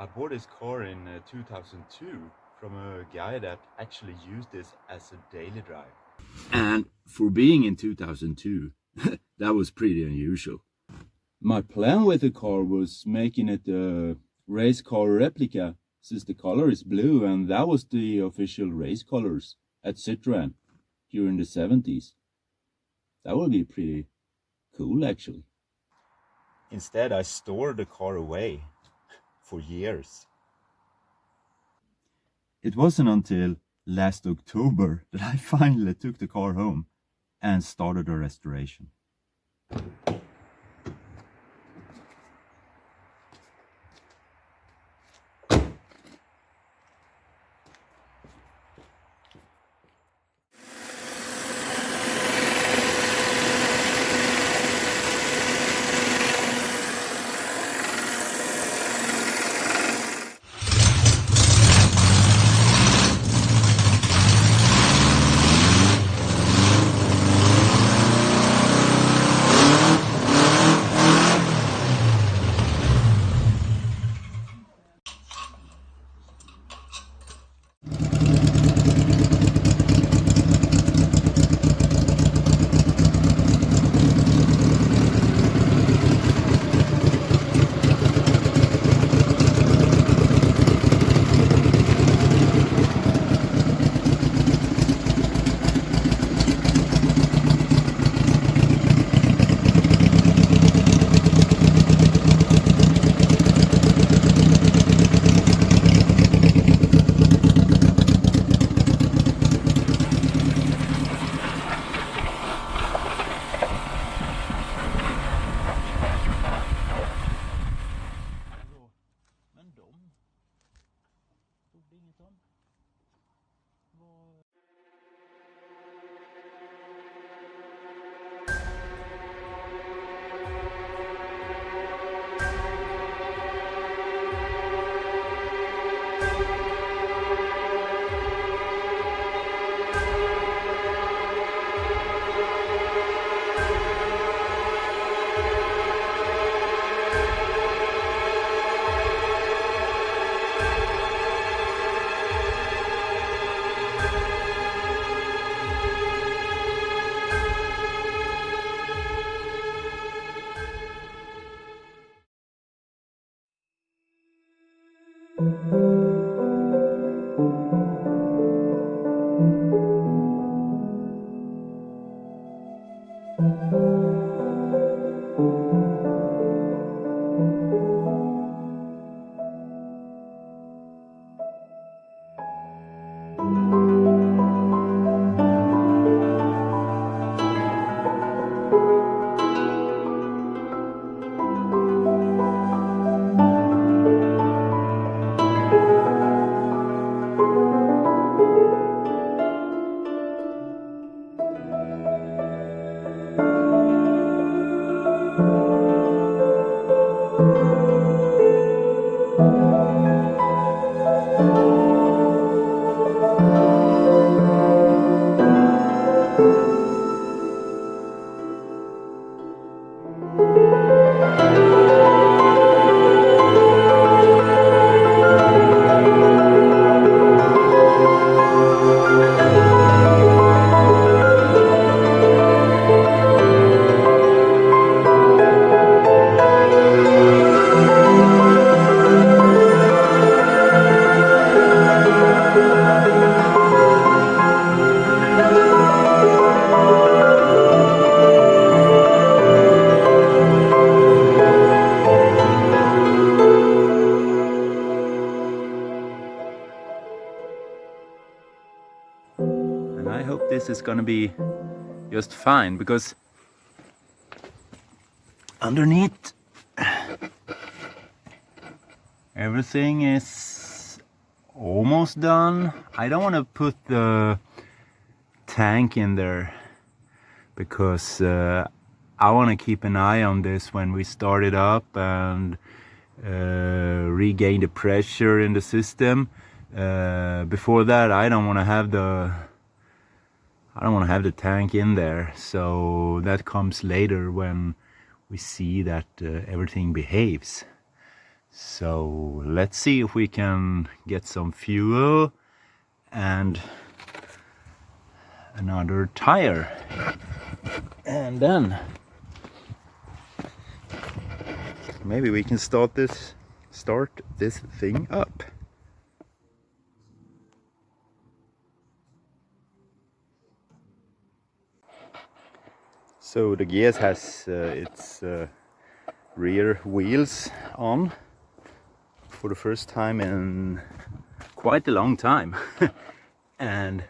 I bought this car in 2002 from a guy that actually used this as a daily drive. And for being in 2002, that was pretty unusual. My plan with the car was making it a race car replica, since the color is blue, and that was the official race colors at Citroën during the 70s. That would be pretty cool, actually. Instead, I stored the car away for years. It wasn't until last October that I finally took the car home and started a restoration. I hope this is gonna be just fine, because underneath everything is almost done. I don't want to put the tank in there because I want to keep an eye on this when we start it up and regain the pressure in the system. Before that, I don't want to have the tank in there, so that comes later when we see that everything behaves. So let's see if we can get some fuel and another tire, and then maybe we can start this thing up. So the GS has its rear wheels on for the first time in quite a long time. And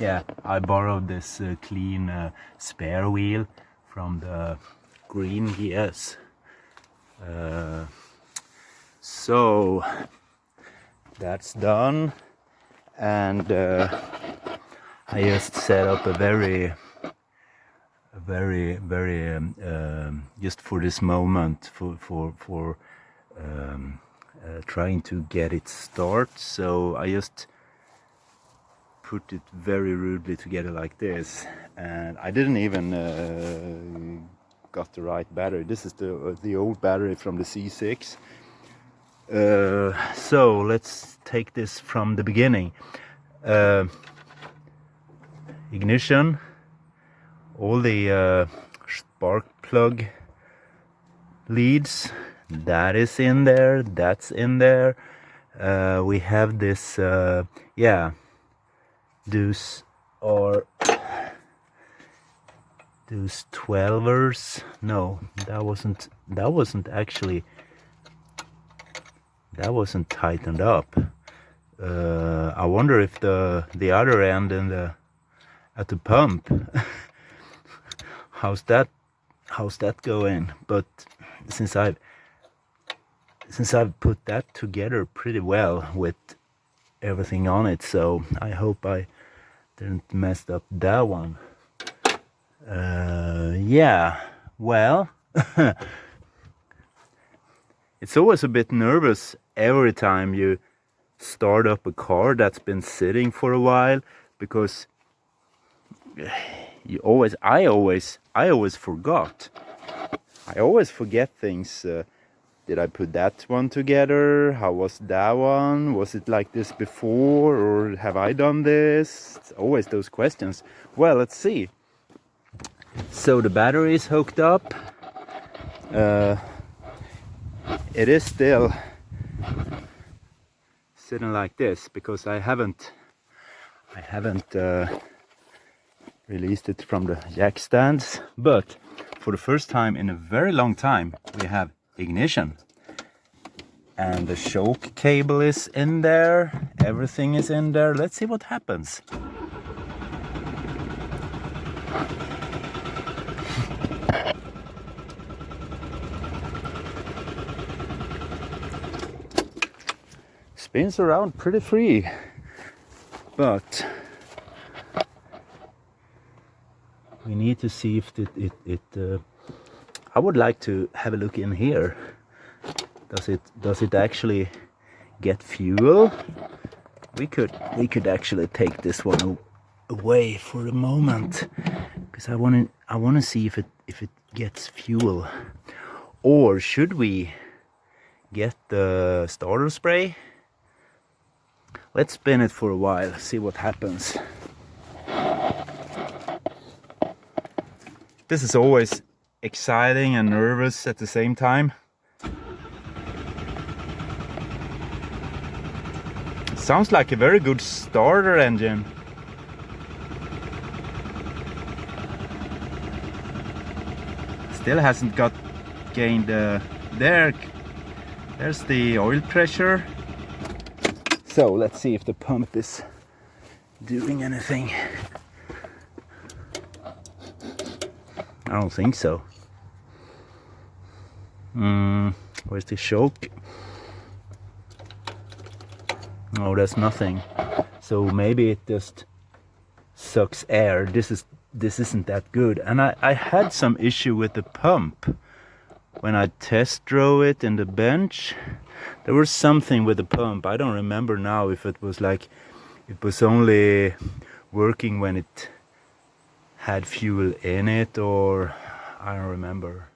yeah, I borrowed this clean spare wheel from the green GS. So that's done, and I just set up a very just for this moment for trying to get it start. So I just put it very rudely together like this, and I didn't even got the right battery. This is the old battery from the C6. So let's take this from the beginning. Ignition, all the spark plug leads, that is in there, that's in there. We have this yeah, those 12ers. No, that wasn't tightened up. I wonder if the other end at the pump how's that going? But since I've put that together pretty well with everything on it, so I hope I didn't mess up that one. Yeah, well, it's always a bit nervous every time you start up a car that's been sitting for a while, because I always forgot. I always forget things. Did I put that one together? How was that one? Was it like this before, or have I done this? It's always those questions. Well, let's see. So the battery is hooked up. It is still sitting like this because I haven't released it from the jack stands, but for the first time in a very long time we have ignition, and the choke cable is in there, everything is in there. Let's see what happens. Spins around pretty free, but we need to see if it I would like to have a look in here. Does it actually get fuel? We could actually take this one away for a moment, because I want to see if it gets fuel. Or should we get the starter spray? Let's spin it for a while, see what happens. This is always exciting and nervous at the same time. Sounds like a very good starter engine. Still hasn't gained there's the oil pressure. So let's see if the pump is doing anything. I don't think so. Where's the choke? Oh, there's nothing. So maybe it just sucks air. This isn't that good. And I had some issue with the pump when I test drove it in the bench. There was something with the pump. I don't remember now if it was like it was only working when it had fuel in it, or I don't remember.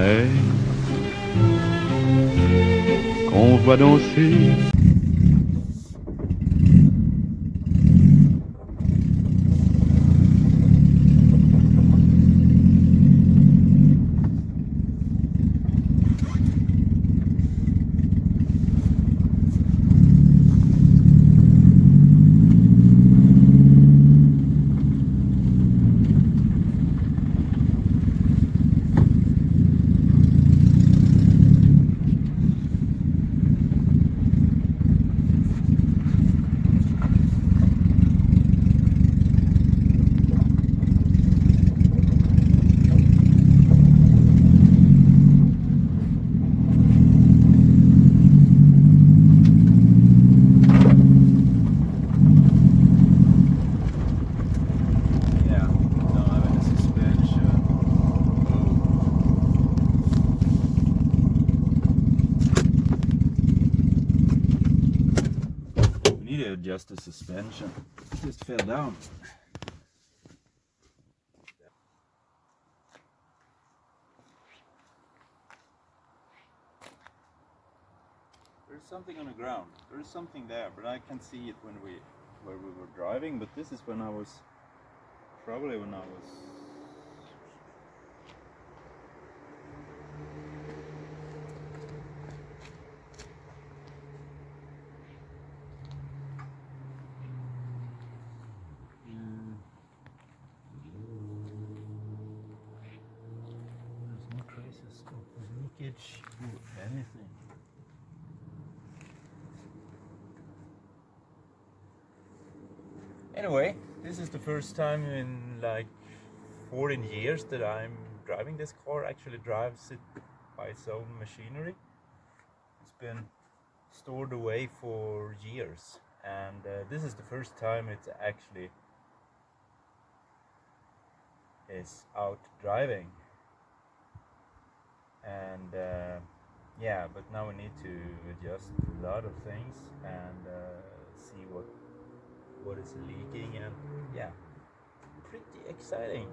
mer qu'on voit danser. Adjust the suspension. It just fell down. There's something on the ground. There is something there, but I can't see it where we were driving. But this is when I was probably when I was. There's no traces of leakage or anything. Anyway, this is the first time in like 14 years that I'm driving this car. Actually drives it by its own machinery. It's been stored away for years, and this is the first time it actually is out driving. And yeah, but now we need to adjust a lot of things and see what is leaking, and yeah, pretty exciting.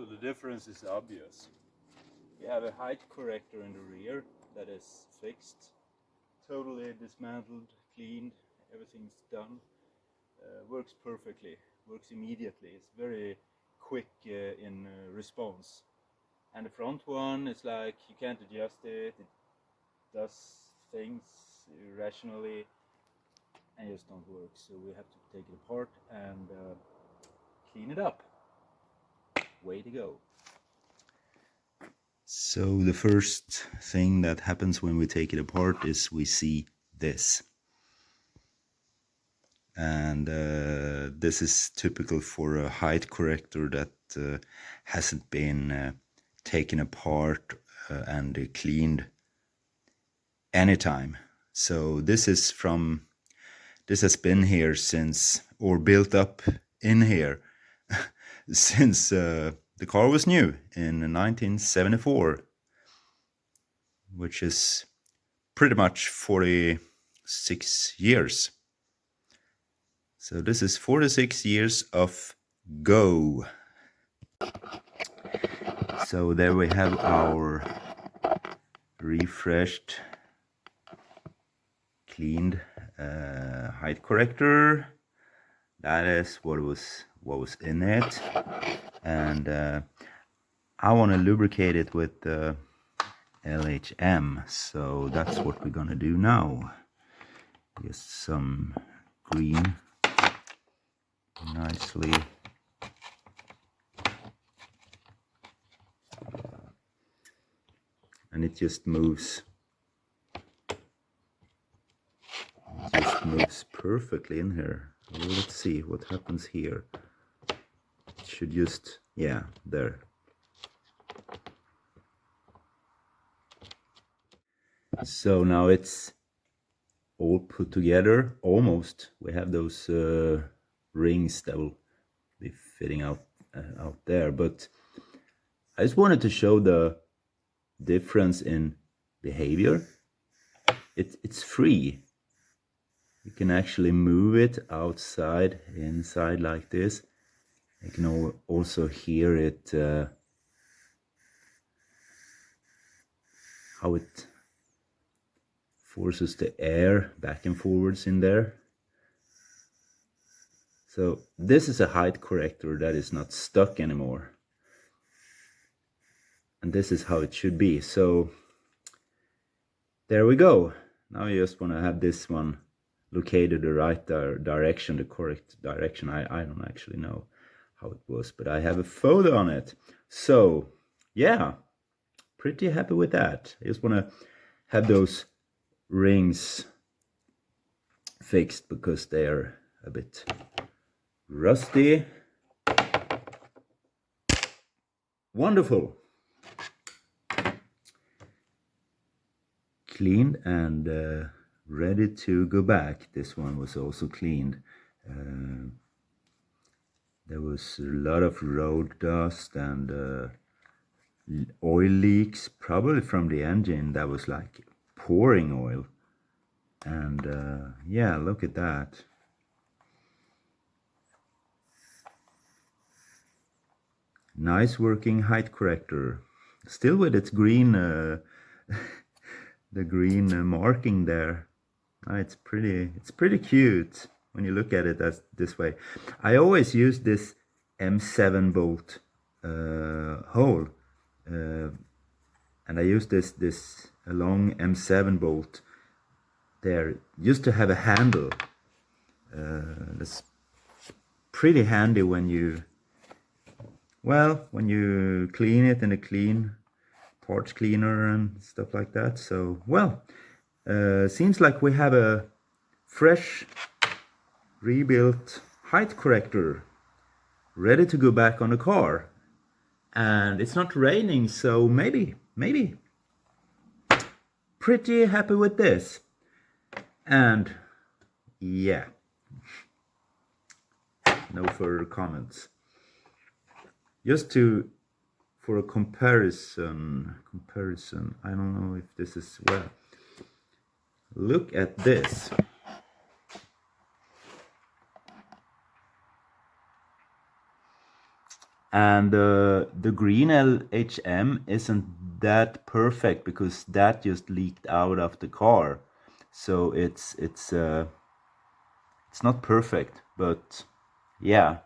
The difference is obvious. You have a height corrector in the rear that is fixed, totally dismantled, cleaned, everything's done, works perfectly, works immediately. It's very quick in response. And the front one is like you can't adjust it, it does things irrationally and just don't work. So we have to take it apart and clean it up. Way to go. So the first thing that happens when we take it apart is we see this. And this is typical for a height corrector that hasn't been taken apart and cleaned anytime. So this has been here since, or built up in here since the car was new in 1974. which is pretty much 46 years. So this is 46 years of go. So there we have our refreshed, cleaned height corrector. That is what was in it, and I want to lubricate it with LHM, so that's what we're gonna do now. Just some green, nicely. And it just moves. It just moves perfectly in here. Well, let's see what happens here. It should just, yeah, there. So now it's all put together, almost. We have those rings that will be fitting out there, but I just wanted to show the difference in behavior. It's free. You can actually move it outside, inside like this. You can also hear it, how it forces the air back and forwards in there. So this is a height corrector that is not stuck anymore. And this is how it should be. So there we go. Now you just want to have this one located the right direction, the correct direction. I don't actually know how it was, but I have a photo on it. So yeah, pretty happy with that. I just want to have those rings fixed because they are a bit rusty. Wonderful. Cleaned and ready to go back. This one was also cleaned. There was a lot of road dust and oil leaks, probably from the engine that was like pouring oil. And yeah, look at that. Nice working height corrector, still with its green the green marking there. It's pretty cute when you look at it as this way. I always use this M7 bolt hole, and I use this long M7 bolt there just to have a handle. That's pretty handy when you clean it in a clean parts cleaner and stuff like that. So well, seems like we have a fresh rebuilt height corrector ready to go back on the car, and it's not raining, so maybe pretty happy with this. And yeah, no further comments. Just for a comparison, I don't know if this is, well, look at this. And the green LHM isn't that perfect because that just leaked out of the car. So it's not perfect, but yeah,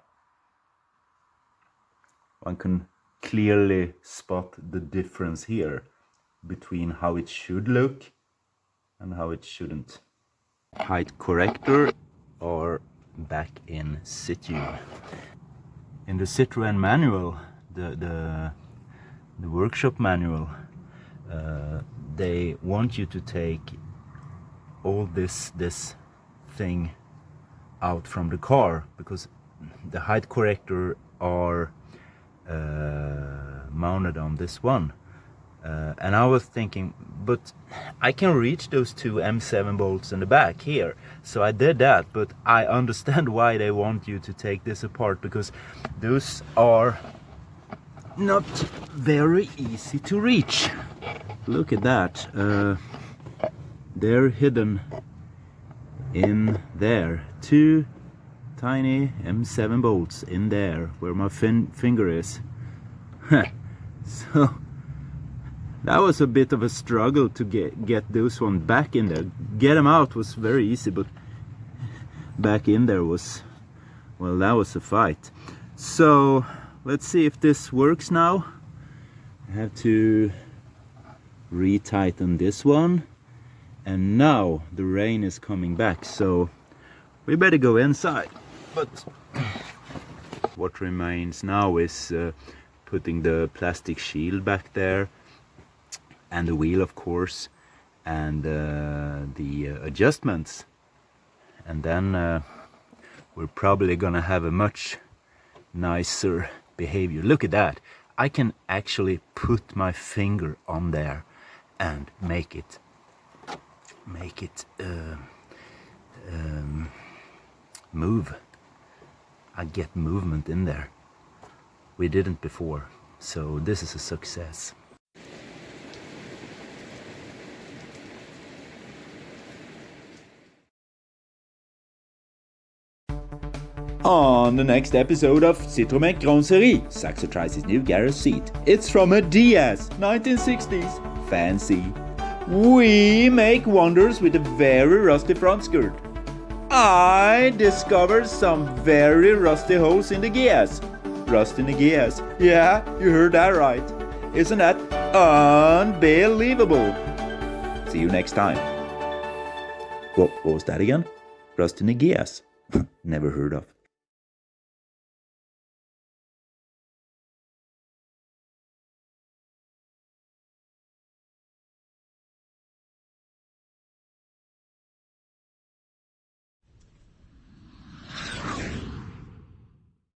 one can clearly spot the difference here between how it should look and how it shouldn't. Height corrector or back in situ. In the Citroën manual, the workshop manual, they want you to take all this thing out from the car because the height corrector are mounted on this one. And I was thinking, but I can reach those two M7 bolts in the back here. So I did that, but I understand why they want you to take this apart, because those are not very easy to reach. Look at that. They're hidden in there. 2 tiny M7 bolts in there where my finger is. So that was a bit of a struggle to get those one back in there. Get them out was very easy, but back in there was, well, that was a fight. So let's see if this works now. I have to retighten this one, and now the rain is coming back, so we better go inside. But what remains now is putting the plastic shield back there, and the wheel, of course, and the adjustments, and then we're probably gonna have a much nicer behavior. Look at that. I can actually put my finger on there and make it move. I get movement in there. We didn't before, so this is a success. On the next episode of Citroën Grande Serie, Saxo tries his new garage seat. It's from a DS, 1960s, fancy. We make wonders with a very rusty front skirt. I discovered some very rusty holes in the gears. Rust in the gears. Yeah, you heard that right. Isn't that unbelievable? See you next time. What was that again? Rust in the gears. Never heard of.